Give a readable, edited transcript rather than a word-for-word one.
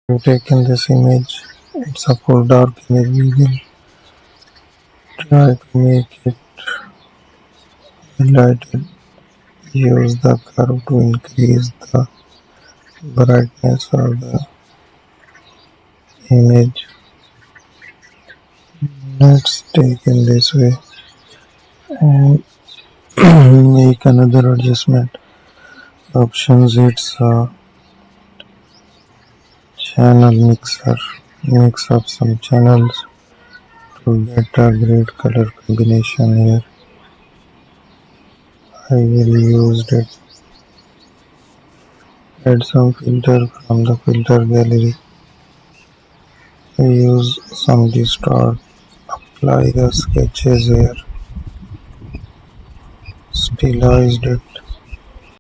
I've taken this image. It's a full dark image. We will try to make it highlighted. Use the curve to increase the brightness of the image. Let's take in this way and make another adjustment. Options, it's a channel mixer. Mix up some channels to get a great color combination here. I will use it. Add some filter from the filter gallery. I use some distort. Apply the sketches here. Stylized it.